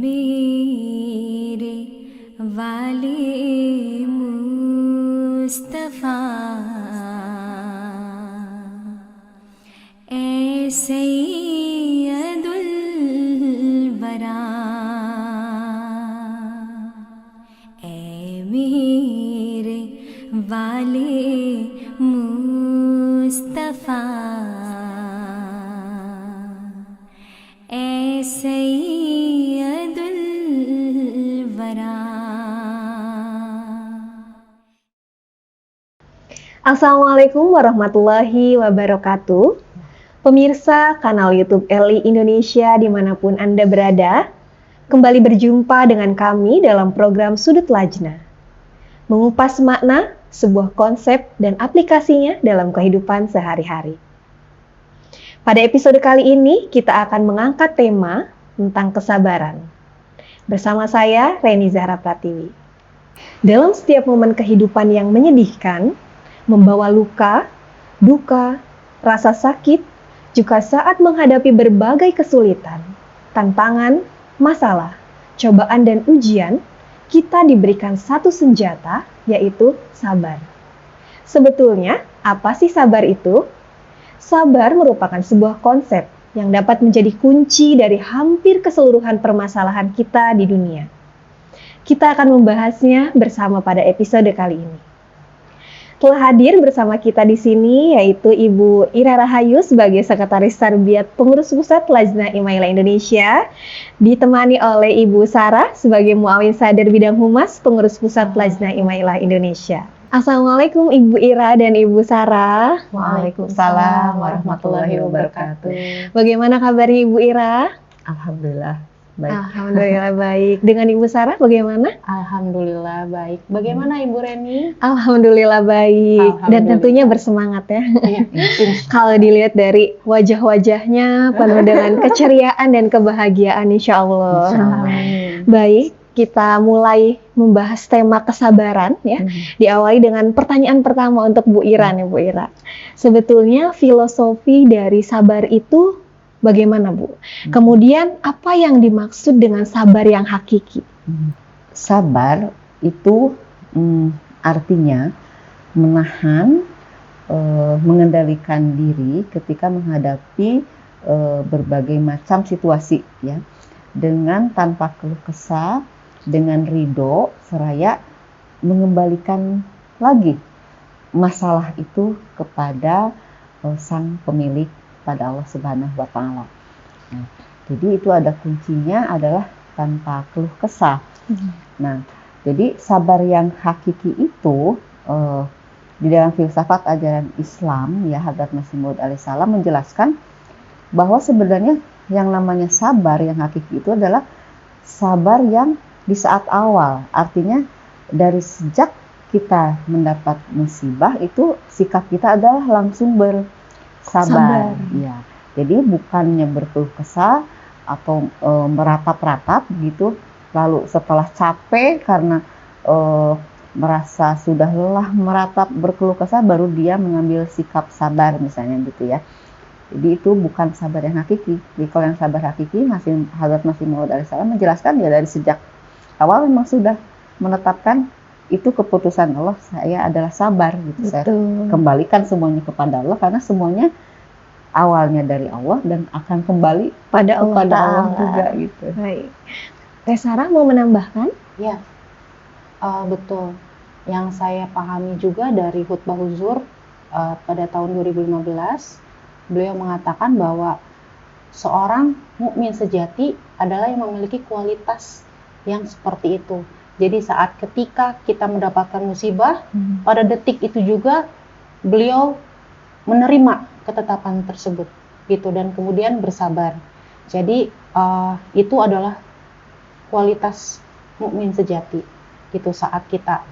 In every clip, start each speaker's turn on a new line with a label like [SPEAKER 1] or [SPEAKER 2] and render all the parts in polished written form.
[SPEAKER 1] मेरे वाले मुस्तफा ए सैयदुल वरा ए मेरे वाले मुस्तफा ए सैयदुल वरा.
[SPEAKER 2] Assalamualaikum warahmatullahi wabarakatuh. Pemirsa kanal YouTube Eli Indonesia dimanapun Anda berada, kembali berjumpa dengan kami dalam program Sudut Lajnah. Mengupas makna, sebuah konsep dan aplikasinya dalam kehidupan sehari-hari. Pada episode kali ini, kita akan mengangkat tema tentang kesabaran. Bersama saya, Reni Zahra Pratiwi. Dalam setiap momen kehidupan yang menyedihkan, membawa luka, duka, rasa sakit, juga saat menghadapi berbagai kesulitan, tantangan, masalah, cobaan dan ujian, kita diberikan satu senjata, yaitu sabar. Sebetulnya, apa sih sabar itu? Sabar merupakan sebuah konsep yang dapat menjadi kunci dari hampir keseluruhan permasalahan kita di dunia. Kita akan membahasnya bersama pada episode kali ini. Telah hadir bersama kita di sini yaitu Ibu Ira Rahayu sebagai Sekretaris Tarbiyat Pengurus Pusat Lajnah Imailah Indonesia, ditemani oleh Ibu Sarah sebagai Muawin Sadar Bidang Humas Pengurus Pusat Lajnah Imailah Indonesia. Assalamualaikum Ibu Ira dan Ibu Sarah.
[SPEAKER 3] Waalaikumsalam warahmatullahi wabarakatuh.
[SPEAKER 2] Bagaimana kabarnya Ibu Ira?
[SPEAKER 3] Alhamdulillah baik.
[SPEAKER 2] Alhamdulillah baik. Dengan Ibu Sarah bagaimana?
[SPEAKER 3] Alhamdulillah baik. Bagaimana Ibu Reni?
[SPEAKER 2] Alhamdulillah baik. Dan tentunya bersemangat ya.
[SPEAKER 3] Iya,
[SPEAKER 2] Kalau dilihat dari wajah-wajahnya penuh dengan keceriaan dan kebahagiaan insya Allah. Baik, kita mulai membahas tema kesabaran ya. Diawali dengan pertanyaan pertama untuk Bu Ira nih Bu Ira. Sebetulnya filosofi dari sabar itu bagaimana Bu? Kemudian apa yang dimaksud dengan sabar yang hakiki?
[SPEAKER 3] Sabar itu artinya menahan, mengendalikan diri ketika menghadapi berbagai macam situasi ya, dengan tanpa keluh kesah, dengan ridho, seraya mengembalikan lagi masalah itu kepada sang pemilik, pada Allah Subhanahu wa Ta'ala. Nah, jadi itu ada kuncinya adalah tanpa keluh kesah. Nah, jadi sabar yang hakiki itu di dalam filsafat ajaran Islam ya, Hadrat Masih Maud alaihissalam menjelaskan bahwa sebenarnya yang namanya sabar yang hakiki itu adalah sabar yang di saat awal, artinya dari sejak kita mendapat musibah itu sikap kita adalah langsung bersabar. Ya, jadi bukannya berkeluh kesah atau meratap-ratap gitu, lalu setelah capek karena merasa sudah lelah meratap berkeluh kesah baru dia mengambil sikap sabar misalnya gitu ya. Jadi itu bukan sabar yang hakiki. Jadi kalau yang sabar hakiki, Hadrat Masih Maud alaihissalam menjelaskan ya dari sejak awal memang sudah menetapkan itu keputusan Allah, saya adalah sabar gitu. Saya kembalikan semuanya kepada Allah karena semuanya awalnya dari Allah dan akan kembali pada Allah juga gitu.
[SPEAKER 2] Baik. Teh Sarah mau menambahkan?
[SPEAKER 4] Ya, betul. Yang saya pahami juga dari khutbah huzur pada tahun 2015, beliau mengatakan bahwa seorang mukmin sejati adalah yang memiliki kualitas yang seperti itu. Jadi saat ketika kita mendapatkan musibah, pada detik itu juga beliau menerima ketetapan tersebut gitu dan kemudian bersabar. Jadi itu adalah kualitas mukmin sejati gitu, saat kita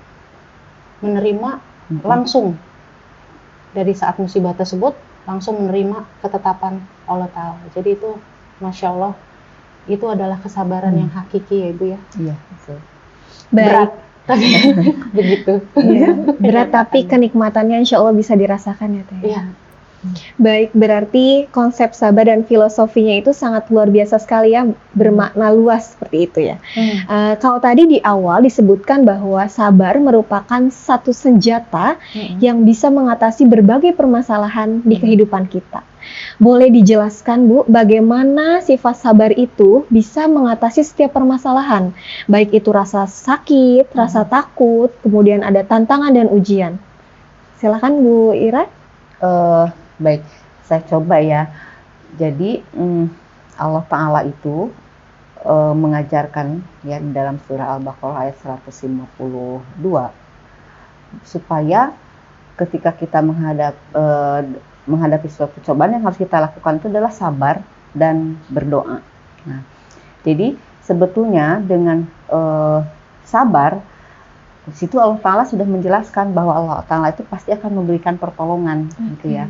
[SPEAKER 4] menerima langsung dari saat musibah tersebut langsung menerima ketetapan Allah Ta'ala. Jadi itu Masya Allah, itu adalah kesabaran yang hakiki ya Ibu ya.
[SPEAKER 3] Iya, betul.
[SPEAKER 4] Berat tapi begitu.
[SPEAKER 2] Ya, berat tapi kenikmatannya insya Allah bisa dirasakan ya Teh.
[SPEAKER 4] Iya.
[SPEAKER 2] Baik, berarti konsep sabar dan filosofinya itu sangat luar biasa sekali ya, bermakna luas seperti itu ya. Kalau tadi di awal disebutkan bahwa sabar merupakan satu senjata yang bisa mengatasi berbagai permasalahan di kehidupan kita. Boleh dijelaskan Bu, bagaimana sifat sabar itu bisa mengatasi setiap permasalahan, baik itu rasa sakit, rasa takut, kemudian ada tantangan dan ujian. Silakan Bu Ira.
[SPEAKER 3] Baik, saya coba ya. Jadi Allah Ta'ala itu mengajarkan ya di dalam surah Al-Baqarah ayat 152 supaya ketika kita menghadapi suatu cobaan, yang harus kita lakukan itu adalah sabar dan berdoa. Nah, jadi sebetulnya dengan sabar, di situ Allah Ta'ala sudah menjelaskan bahwa Allah Ta'ala itu pasti akan memberikan pertolongan gitu ya.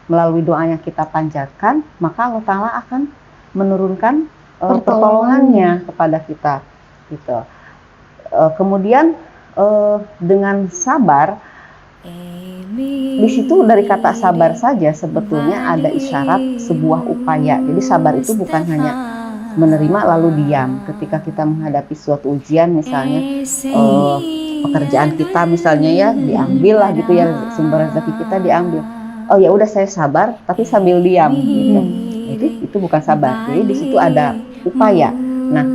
[SPEAKER 3] Melalui doa yang kita panjatkan, maka Allah Ta'ala akan menurunkan pertolongannya kepada kita gitu. Kemudian dengan sabar, di situ dari kata sabar saja sebetulnya ada isyarat sebuah upaya. Jadi sabar itu bukan hanya menerima lalu diam. Ketika kita menghadapi suatu ujian, misalnya pekerjaan kita misalnya ya diambil lah gitu ya, sumber rezeki kita diambil. Oh ya udah saya sabar tapi sambil diam gitu. Itu bukan sabar. Jadi di situ ada upaya. Nah,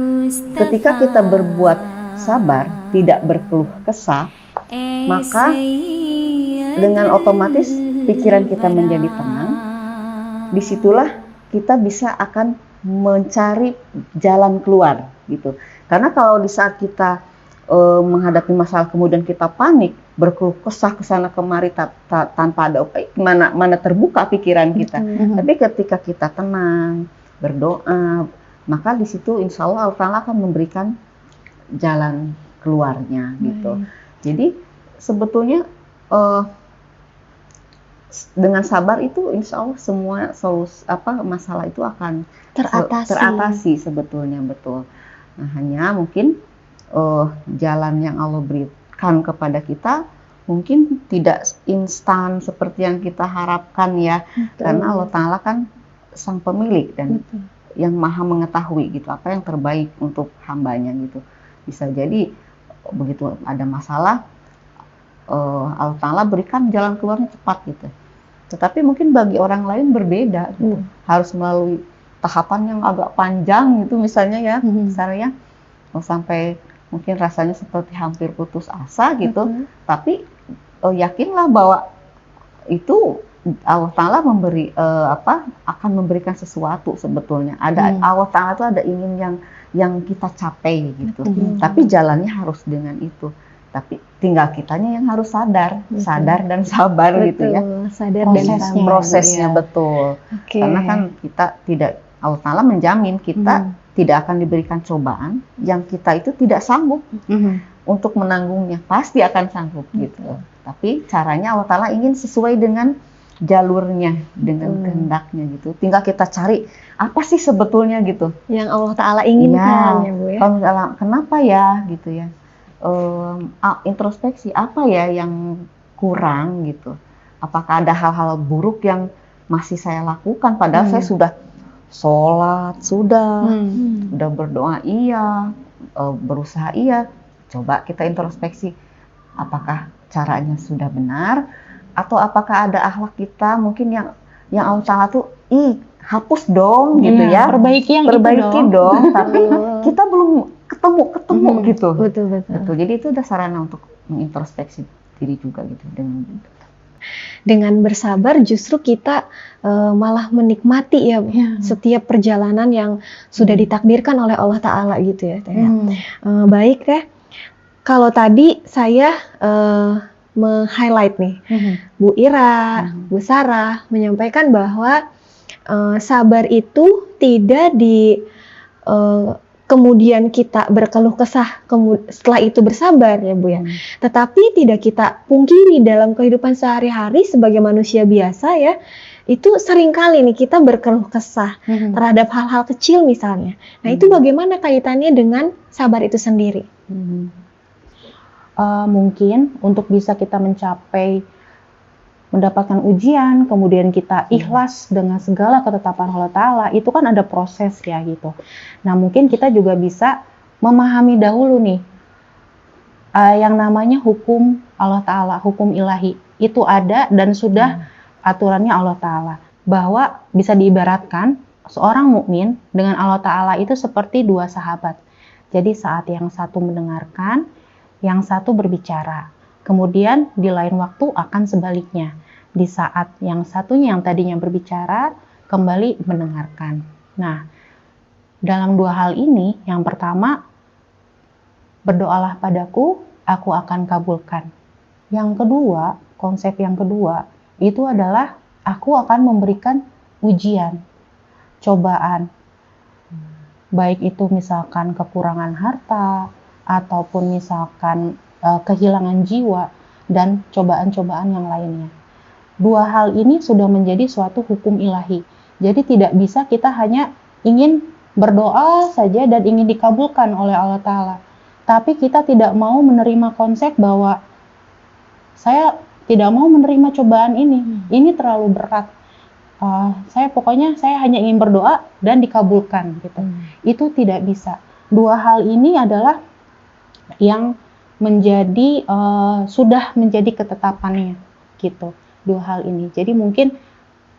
[SPEAKER 3] ketika kita berbuat sabar, tidak berkeluh kesah, maka dengan otomatis pikiran kita menjadi tenang. Disitulah kita bisa akan mencari jalan keluar gitu. Karena kalau di saat kita menghadapi masalah kemudian kita panik, berkeluh kesah ke sana kemari tanpa ada upaya, mana terbuka pikiran kita. Tapi ketika kita tenang, berdoa, maka di situ insya Allah Allah akan memberikan jalan keluarnya gitu. Jadi sebetulnya dengan sabar itu insya Allah semua masalah itu akan teratasi sebetulnya, betul. Nah, hanya mungkin jalan yang Allah berikan kepada kita mungkin tidak instan seperti yang kita harapkan ya. Karena Allah Ta'ala kan sang pemilik dan yang maha mengetahui gitu apa yang terbaik untuk hambanya gitu. Bisa jadi begitu ada masalah, Allah Ta'ala berikan jalan keluarnya cepat gitu. Tetapi mungkin bagi orang lain berbeda gitu. Harus melalui tahapan yang agak panjang gitu misalnya ya. Misalnya sampai mungkin rasanya seperti hampir putus asa gitu. Tapi yakinlah bahwa itu Allah Ta'ala akan memberikan sesuatu sebetulnya. Allah Ta'ala itu ada ingin yang kita capai gitu. Tapi jalannya harus dengan itu. Tapi tinggal kitanya yang harus sadar dan sabar gitu ya.
[SPEAKER 2] Sadar dan sabar.
[SPEAKER 3] Prosesnya betul. Karena kan kita tidak, Allah Ta'ala menjamin kita tidak akan diberikan cobaan yang kita itu tidak sanggup untuk menanggungnya. Pasti akan sanggup gitu. Tapi caranya Allah Ta'ala ingin sesuai dengan jalurnya, dengan kehendaknya gitu. Tinggal kita cari apa sih sebetulnya gitu
[SPEAKER 2] yang Allah Ta'ala inginkan ya Bu ya.
[SPEAKER 3] Kenapa ya gitu ya. Introspeksi apa ya yang kurang gitu. Apakah ada hal-hal buruk yang masih saya lakukan padahal saya sudah sholat, sudah berdoa iya, berusaha iya. Coba kita introspeksi apakah caranya sudah benar atau apakah ada akhlak kita mungkin yang Allah Ta'ala tuh hapus dong gitu ya.
[SPEAKER 4] Perbaiki
[SPEAKER 3] dong. Tapi kita belum ketemu gitu.
[SPEAKER 2] Betul.
[SPEAKER 3] Jadi itu udah sarana untuk mengintrospeksi diri juga gitu
[SPEAKER 2] dengan bersabar justru kita malah menikmati ya setiap perjalanan yang sudah ditakdirkan oleh Allah Ta'ala gitu ya. Baik ya. Kalau tadi saya meng-highlight nih Bu Ira, Bu Sarah menyampaikan bahwa sabar itu tidak kemudian kita berkeluh kesah setelah itu bersabar ya Bu ya. Tetapi tidak kita pungkiri dalam kehidupan sehari-hari sebagai manusia biasa ya, itu seringkali nih kita berkeluh kesah terhadap hal-hal kecil misalnya. Nah itu bagaimana kaitannya dengan sabar itu sendiri?
[SPEAKER 4] Mungkin untuk bisa kita mencapai mendapatkan ujian, kemudian kita ikhlas dengan segala ketetapan Allah Ta'ala, itu kan ada proses ya gitu. Nah mungkin kita juga bisa memahami dahulu nih, yang namanya hukum Allah Ta'ala, hukum ilahi, itu ada dan sudah aturannya Allah Ta'ala. Bahwa bisa diibaratkan, seorang mukmin dengan Allah Ta'ala itu seperti dua sahabat. Jadi saat yang satu mendengarkan, yang satu berbicara. Kemudian di lain waktu akan sebaliknya. Di saat yang satunya yang tadinya berbicara, kembali mendengarkan. Nah, dalam dua hal ini, yang pertama, berdoalah padaku, aku akan kabulkan. Yang kedua, konsep yang kedua, itu adalah aku akan memberikan ujian, cobaan. Baik itu misalkan kekurangan harta, ataupun misalkan kehilangan jiwa, dan cobaan-cobaan yang lainnya. Dua hal ini sudah menjadi suatu hukum ilahi. Jadi tidak bisa kita hanya ingin berdoa saja dan ingin dikabulkan oleh Allah Ta'ala. Tapi kita tidak mau menerima konsep bahwa saya tidak mau menerima cobaan ini terlalu berat. Saya hanya ingin berdoa dan dikabulkan gitu. Itu tidak bisa. Dua hal ini adalah yang menjadi sudah menjadi ketetapannya gitu. Dua hal ini. Jadi mungkin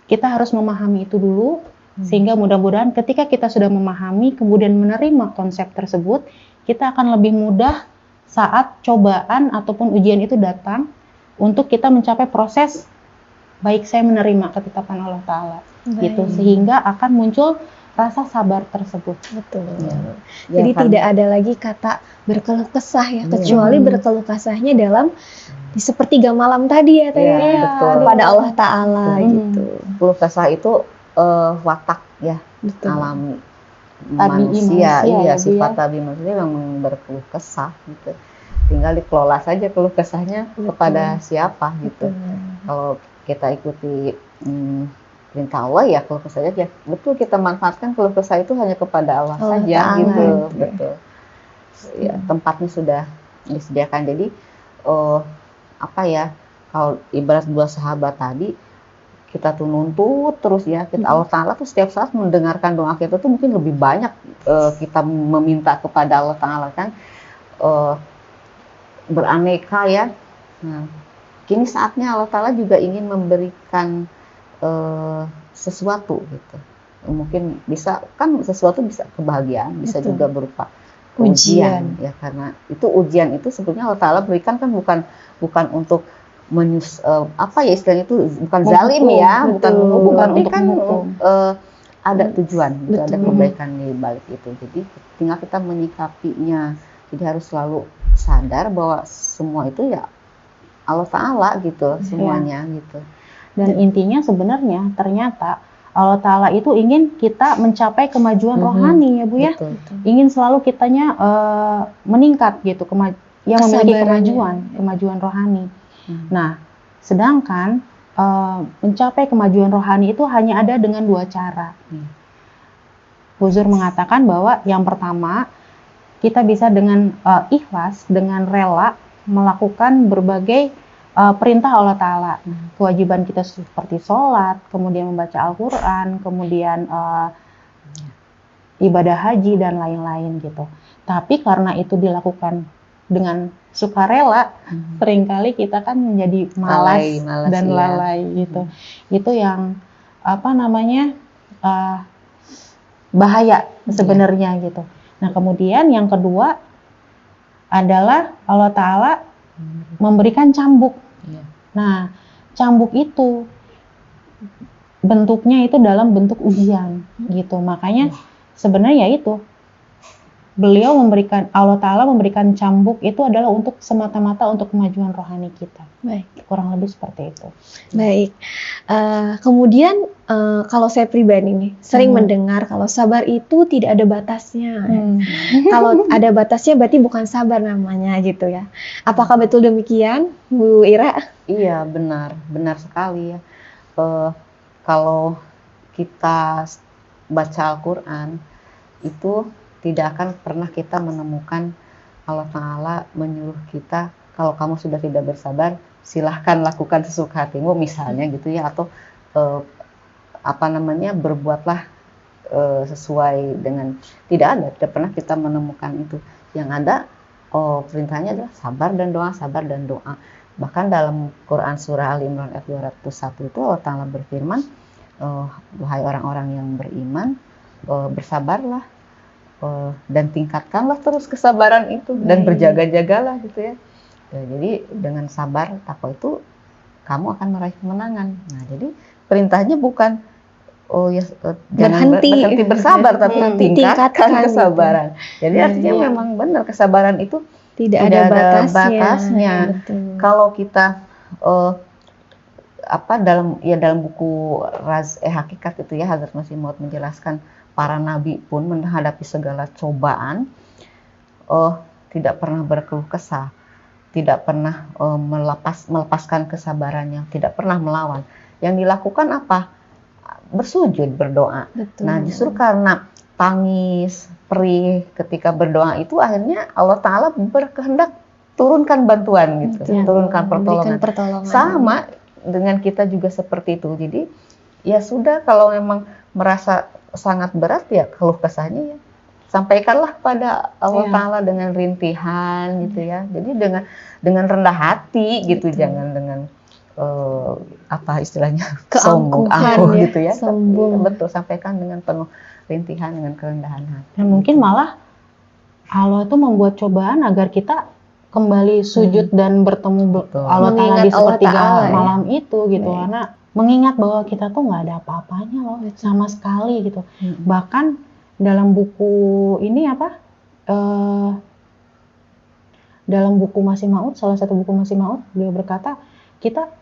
[SPEAKER 4] kita harus memahami itu dulu sehingga mudah-mudahan ketika kita sudah memahami kemudian menerima konsep tersebut, kita akan lebih mudah saat cobaan ataupun ujian itu datang untuk kita mencapai proses baik saya menerima ketetapan Allah Ta'ala gitu, sehingga akan muncul rasa sabar tersebut.
[SPEAKER 2] Betul.
[SPEAKER 3] Ya,
[SPEAKER 2] Jadi
[SPEAKER 3] kan?
[SPEAKER 2] tidak ada lagi kata berkeluh kesah ya, kecuali berkeluh kesahnya dalam di sepertiga malam tadi ya Teh.
[SPEAKER 3] Ya, betul.
[SPEAKER 2] Pada Allah Ta'ala gitu.
[SPEAKER 3] Keluh kesah itu watak ya,
[SPEAKER 2] Betul.
[SPEAKER 3] alami
[SPEAKER 4] Tabi'i
[SPEAKER 3] manusia,
[SPEAKER 4] manusia,
[SPEAKER 3] iya
[SPEAKER 4] ya, Bu,
[SPEAKER 3] sifat
[SPEAKER 4] ya.
[SPEAKER 3] tabi manusia memang berkeluh kesah gitu. Tinggal dikelola saja keluh kesahnya kepada siapa gitu. Kalau kita ikuti perintah Allah ya keluh kesah saja. Betul, kita manfaatkan keluh kesah itu hanya kepada Allah saja
[SPEAKER 2] Ta'ala,
[SPEAKER 3] gitu.
[SPEAKER 2] gitu.
[SPEAKER 3] Betul. Ya, tempatnya sudah disediakan. Jadi apa ya, kalau ibarat dua sahabat tadi, kita tuh nuntut terus ya, Allah Ta'ala tuh setiap saat mendengarkan doa kita tuh mungkin lebih banyak kita meminta kepada Allah Ta'ala kan, beraneka ya. Nah, kini saatnya Allah Ta'ala juga ingin memberikan sesuatu gitu. Mungkin bisa kan, sesuatu bisa kebahagiaan, bisa
[SPEAKER 2] Betul.
[SPEAKER 3] juga berupa ujian ya, karena itu ujian itu sebenarnya Allah Ta'ala berikan kan bukan untuk apa ya istilahnya itu, bukan zalim ya, bukan
[SPEAKER 4] untuk
[SPEAKER 3] kan
[SPEAKER 4] menghukum.
[SPEAKER 3] ada tujuan gitu, ada
[SPEAKER 2] Betul.
[SPEAKER 3] kebaikan di balik itu. Jadi tinggal kita menyikapinya. Jadi harus selalu sadar bahwa semua itu ya Allah Ta'ala gitu semuanya gitu.
[SPEAKER 4] Dan intinya sebenarnya ternyata Allah Ta'ala itu ingin kita mencapai kemajuan rohani ya Bu ya.
[SPEAKER 3] Betul.
[SPEAKER 4] Ingin selalu kitanya meningkat gitu, yang memiliki
[SPEAKER 2] Kesabarannya.
[SPEAKER 4] kemajuan rohani. Nah, sedangkan mencapai kemajuan rohani itu hanya ada dengan dua cara. Huzur mengatakan bahwa yang pertama, kita bisa dengan ikhlas, dengan rela melakukan berbagai perintah Allah Ta'ala. Kewajiban kita seperti sholat, kemudian membaca Al-Quran, kemudian ibadah haji dan lain-lain gitu. Tapi karena itu dilakukan dengan sukarela, seringkali kita kan menjadi malas dan
[SPEAKER 3] iya.
[SPEAKER 4] lalai gitu. Itu yang bahaya sebenarnya gitu. Nah kemudian yang kedua adalah Allah Ta'ala memberikan cambuk. Nah cambuk itu bentuknya itu dalam bentuk ujian gitu. Makanya sebenarnya itu Allah Ta'ala memberikan cambuk itu adalah untuk semata-mata untuk kemajuan rohani kita.
[SPEAKER 2] Baik.
[SPEAKER 4] Kurang lebih seperti itu.
[SPEAKER 2] Baik. Kemudian kalau saya pribadi nih sering mendengar kalau sabar itu tidak ada batasnya. Kalau ada batasnya berarti bukan sabar namanya gitu ya. Apakah betul demikian, Bu Ira?
[SPEAKER 3] Iya, benar sekali ya. Kalau kita baca Al-Quran itu tidak akan pernah kita menemukan Allah Ta'ala menyuruh kita, kalau kamu sudah tidak bersabar, silahkan lakukan sesuka hatimu misalnya gitu ya, atau berbuatlah sesuai dengan, tidak pernah kita menemukan itu. Yang ada perintahnya adalah sabar dan doa. Bahkan dalam Quran surah Al Imran ayat 201 itu Allah Ta'ala berfirman, wahai orang-orang yang beriman, bersabarlah dan tingkatkanlah terus kesabaran itu dan berjaga-jagalah gitu ya. Jadi dengan sabar takwa itu kamu akan meraih kemenangan. Nah, jadi perintahnya bukan jangan berhenti bersabar, tapi tingkatkan kesabaran. Gitu. Jadi artinya memang benar kesabaran itu tidak ada batasnya. Kalau kita dalam buku Hakikat itu ya, Hazrat Masih Maud menjelaskan para nabi pun menghadapi segala cobaan tidak pernah berkeluh kesah, tidak pernah melepaskan kesabarannya, tidak pernah melawan. Yang dilakukan apa? Bersujud, berdoa. Betul. Nah, justru karena tangis, perih ketika berdoa itu akhirnya Allah Ta'ala berkehendak turunkan bantuan gitu, turunkan pertolongan. Sama dengan kita juga seperti itu. Jadi ya sudah, kalau memang merasa sangat berat ya keluh kesahnya ya sampaikanlah pada Allah Ta'ala dengan rintihan gitu ya. Jadi dengan rendah hati gitu, jangan dengan istilahnya sombong gitu ya. Betul, sampaikan dengan penuh rintihan, dengan kerendahan hati.
[SPEAKER 4] Dan mungkin malah Allah itu membuat cobaan agar kita kembali sujud dan bertemu Allah Ta'ala di sepertiga malam itu gitu. Karena mengingat bahwa kita tuh nggak ada apa-apanya loh sama sekali gitu. Bahkan dalam buku ini dalam buku Masih Maud, salah satu buku Masih Maud, beliau berkata, kita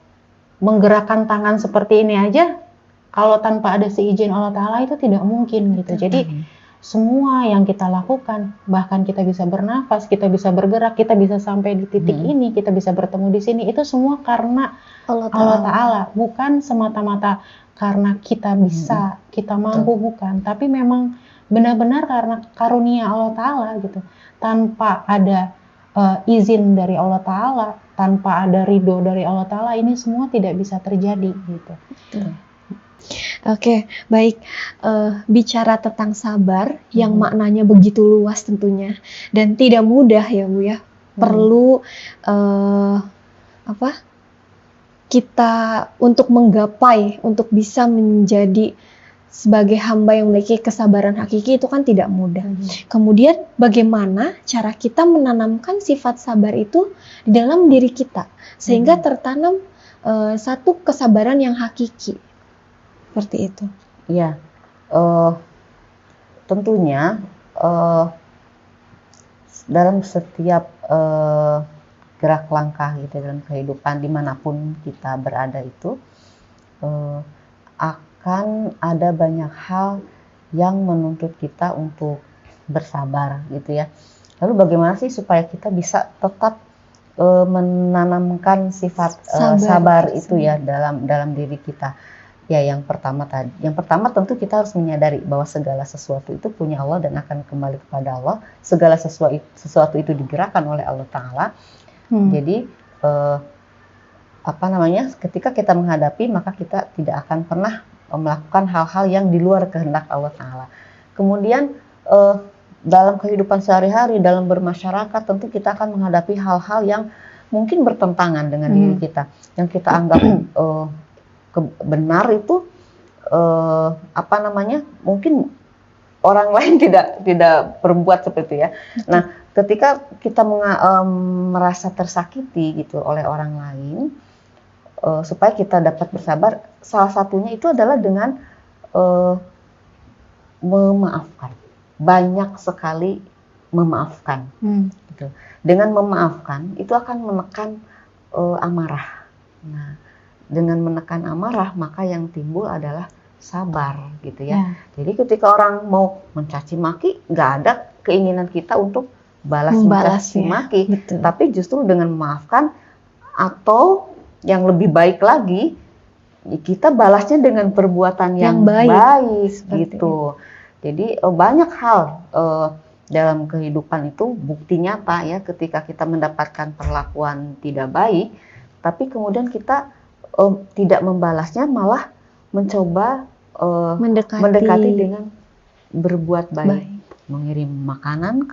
[SPEAKER 4] menggerakkan tangan seperti ini aja kalau tanpa ada seizin Allah Ta'ala itu tidak mungkin gitu. Jadi semua yang kita lakukan, bahkan kita bisa bernafas, kita bisa bergerak, kita bisa sampai di titik ini, kita bisa bertemu di sini, itu semua karena Allah Ta'ala. Bukan semata-mata karena kita bisa, kita mampu, bukan. Tapi memang benar-benar karena karunia Allah Ta'ala gitu. Tanpa ada izin dari Allah Ta'ala, tanpa ada ridho dari Allah Ta'ala, ini semua tidak bisa terjadi gitu.
[SPEAKER 2] Oke, baik. Bicara tentang sabar yang maknanya begitu luas tentunya dan tidak mudah ya Bu ya. Perlu kita untuk menggapai, untuk bisa menjadi sebagai hamba yang memiliki kesabaran hakiki itu kan tidak mudah. Kemudian bagaimana cara kita menanamkan sifat sabar itu di dalam diri kita sehingga tertanam satu kesabaran yang hakiki seperti itu.
[SPEAKER 3] Ya, tentunya dalam setiap gerak langkah gitu dalam kehidupan dimanapun kita berada itu akan ada banyak hal yang menuntut kita untuk bersabar gitu ya. Lalu bagaimana sih supaya kita bisa tetap menanamkan sifat sabar itu ya dalam diri kita? Ya, yang pertama tentu kita harus menyadari bahwa segala sesuatu itu punya Allah dan akan kembali kepada Allah. Segala sesuatu itu digerakkan oleh Allah Ta'ala. Jadi ketika kita menghadapi, maka kita tidak akan pernah melakukan hal-hal yang di luar kehendak Allah Ta'ala. Kemudian dalam kehidupan sehari-hari, dalam bermasyarakat, tentu kita akan menghadapi hal-hal yang mungkin bertentangan dengan diri kita, yang kita anggap benar itu mungkin orang lain tidak berbuat seperti itu ya. Nah, ketika kita merasa tersakiti gitu oleh orang lain, supaya kita dapat bersabar, salah satunya itu adalah dengan memaafkan. Banyak sekali memaafkan. Gitu. Dengan memaafkan itu akan menekan amarah. Nah, dengan menekan amarah maka yang timbul adalah sabar gitu ya. Jadi ketika orang mau mencaci maki, nggak ada keinginan kita untuk mencaci maki, tapi justru dengan memaafkan, atau yang lebih baik lagi, kita balasnya dengan perbuatan yang baik gitu. Jadi banyak hal dalam kehidupan itu bukti nyata ya, ketika kita mendapatkan perlakuan tidak baik, tapi kemudian kita tidak membalasnya, malah mencoba mendekati dengan berbuat baik. Mengirim makanan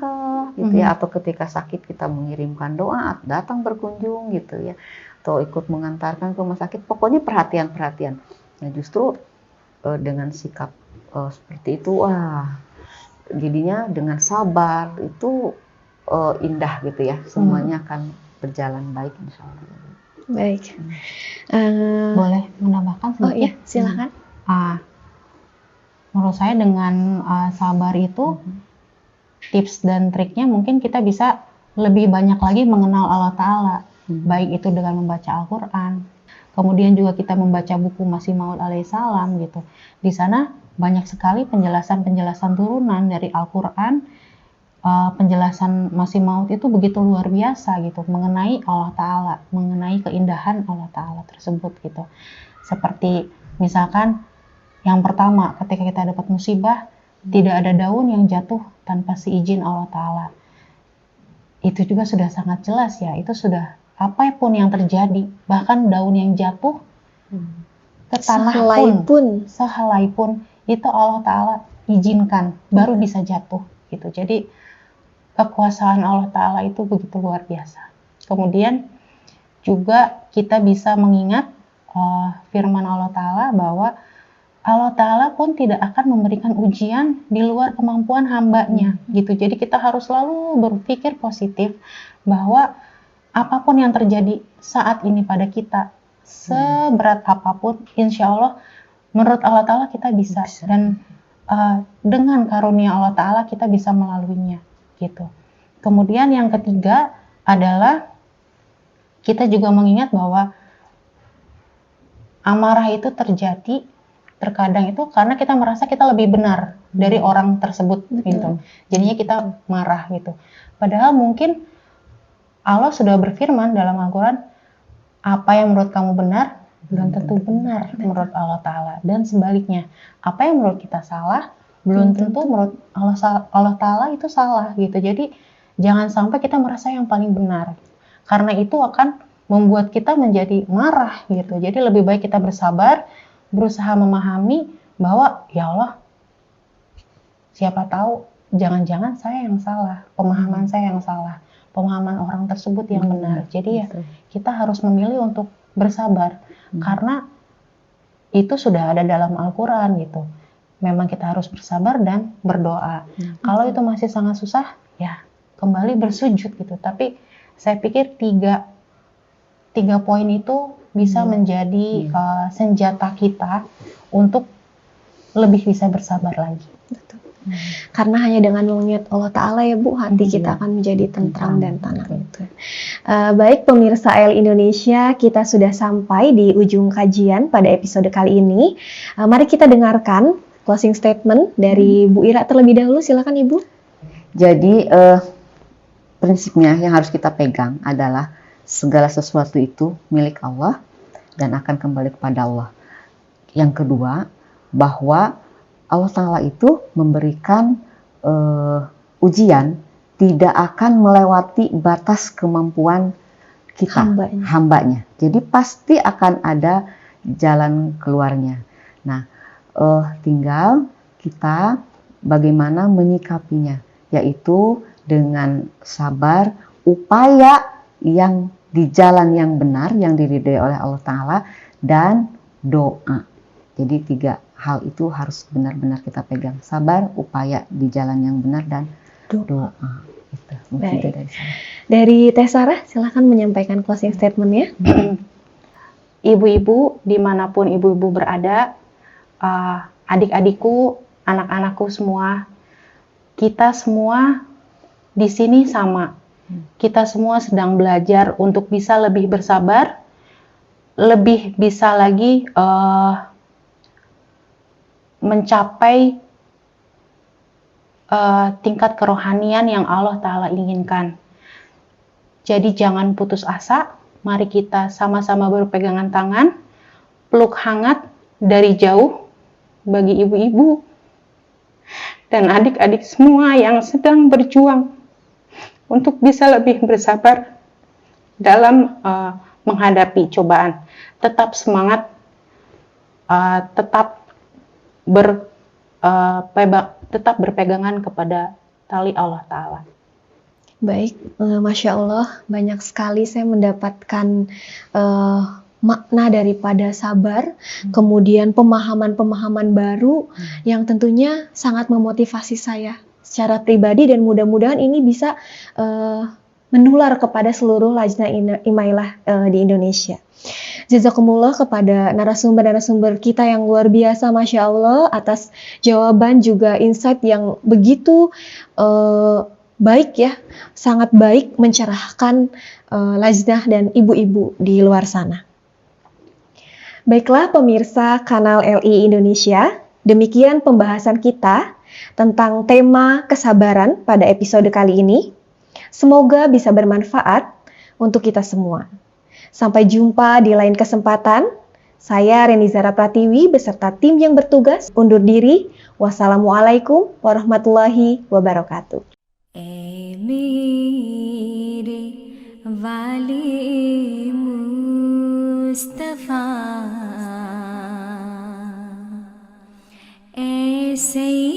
[SPEAKER 3] gitu ya, atau ketika sakit kita mengirimkan doa, datang berkunjung gitu ya, atau ikut mengantarkan ke rumah sakit, pokoknya perhatian. Nah justru dengan sikap seperti itu, jadinya dengan sabar itu indah gitu ya, semuanya akan berjalan baik insya Allah.
[SPEAKER 2] Baik.
[SPEAKER 4] Boleh menambahkan sedikit?
[SPEAKER 2] Oh iya, silakan.
[SPEAKER 4] Menurut saya dengan sabar itu tips dan triknya mungkin kita bisa lebih banyak lagi mengenal Allah Ta'ala, baik itu dengan membaca Al-Quran, kemudian juga kita membaca buku Masih Maud alaihissalam gitu. Di sana banyak sekali penjelasan turunan dari Al-Quran, penjelasan Masih Maud itu begitu luar biasa gitu mengenai Allah Ta'ala, mengenai keindahan Allah Ta'ala tersebut gitu. Seperti misalkan yang pertama, ketika kita dapat musibah, tidak ada daun yang jatuh tanpa seizin Allah Ta'ala. Itu juga sudah sangat jelas ya, itu sudah apapun yang terjadi, bahkan daun yang jatuh ke tanah sehelai pun, itu Allah Ta'ala izinkan, baru bisa jatuh gitu. Jadi kekuasaan Allah Ta'ala itu begitu luar biasa. Kemudian juga kita bisa mengingat firman Allah Ta'ala bahwa Allah Ta'ala pun tidak akan memberikan ujian di luar kemampuan hambanya gitu. Jadi kita harus selalu berpikir positif bahwa apapun yang terjadi saat ini pada kita, seberat apapun, insya Allah menurut Allah Ta'ala kita bisa. Dan dengan karunia Allah Ta'ala kita bisa melaluinya gitu. Kemudian yang ketiga adalah kita juga mengingat bahwa amarah itu terjadi terkadang itu karena kita merasa kita lebih benar dari orang tersebut gitu. Jadinya kita marah gitu. Padahal mungkin Allah sudah berfirman dalam Al-Quran, apa yang menurut kamu benar belum tentu benar menurut Allah Ta'ala, dan sebaliknya, apa yang menurut kita salah belum tentu menurut Allah Ta'ala itu salah gitu. Jadi jangan sampai kita merasa yang paling benar, karena itu akan membuat kita menjadi marah gitu. Jadi lebih baik kita bersabar, berusaha memahami bahwa ya Allah, siapa tahu jangan-jangan saya yang salah, pemahaman saya yang salah, pemahaman orang tersebut yang benar. Jadi ya kita harus memilih untuk bersabar, karena itu sudah ada dalam Al-Quran gitu. Memang kita harus bersabar dan berdoa. Kalau itu masih sangat susah, ya kembali bersujud gitu. Tapi saya pikir tiga poin itu bisa menjadi senjata kita untuk lebih bisa bersabar lagi.
[SPEAKER 2] Betul. Karena hanya dengan mengingat Allah Ta'ala ya Bu, hati kita akan menjadi tentram dan tenang. Baik pemirsa ELI Indonesia, kita sudah sampai di ujung kajian pada episode kali ini. Mari kita dengarkan closing statement dari Bu Ira terlebih dahulu, silakan Ibu.
[SPEAKER 3] Jadi prinsipnya yang harus kita pegang adalah segala sesuatu itu milik Allah dan akan kembali kepada Allah. Yang kedua, bahwa Allah Ta'ala itu memberikan ujian tidak akan melewati batas kemampuan kita, hambanya. Jadi pasti akan ada jalan keluarnya. Nah, tinggal kita bagaimana menyikapinya, yaitu dengan sabar, upaya yang di jalan yang benar, yang diridhai oleh Allah Ta'ala, dan doa. Jadi 3 hal itu harus benar-benar kita pegang. Sabar, upaya di jalan yang benar, dan doa. Itu mungkin itu dari saya.
[SPEAKER 2] Dari Teh Sarah, silakan menyampaikan closing statement-nya.
[SPEAKER 4] Ibu-ibu, dimanapun ibu-ibu berada, adik-adikku, anak-anakku semua, kita semua di sini sama. Kita semua sedang belajar untuk bisa lebih bersabar, lebih bisa lagi mencapai tingkat kerohanian yang Allah Ta'ala inginkan. Jadi jangan putus asa, mari kita sama-sama berpegangan tangan, peluk hangat dari jauh bagi ibu-ibu dan adik-adik semua yang sedang berjuang untuk bisa lebih bersabar dalam menghadapi cobaan. Tetap semangat, tetap berpegangan kepada tali Allah Ta'ala.
[SPEAKER 2] Baik, Masya Allah, banyak sekali saya mendapatkan makna daripada sabar, kemudian pemahaman-pemahaman baru yang tentunya sangat memotivasi saya secara pribadi, dan mudah-mudahan ini bisa menular kepada seluruh Lajnah Imailah di Indonesia. Jazakumullah kepada narasumber-narasumber kita yang luar biasa, Masya Allah, atas jawaban juga insight yang begitu baik ya, sangat baik mencerahkan Lajnah dan ibu-ibu di luar sana. Baiklah pemirsa kanal LI Indonesia, demikian pembahasan kita tentang tema kesabaran pada episode kali ini. Semoga bisa bermanfaat untuk kita semua. Sampai jumpa di lain kesempatan. Saya Reni Zara Pratiwi beserta tim yang bertugas undur diri. Wassalamualaikum warahmatullahi wabarakatuh.
[SPEAKER 1] मेरे वाले मुस्तफा ऐसे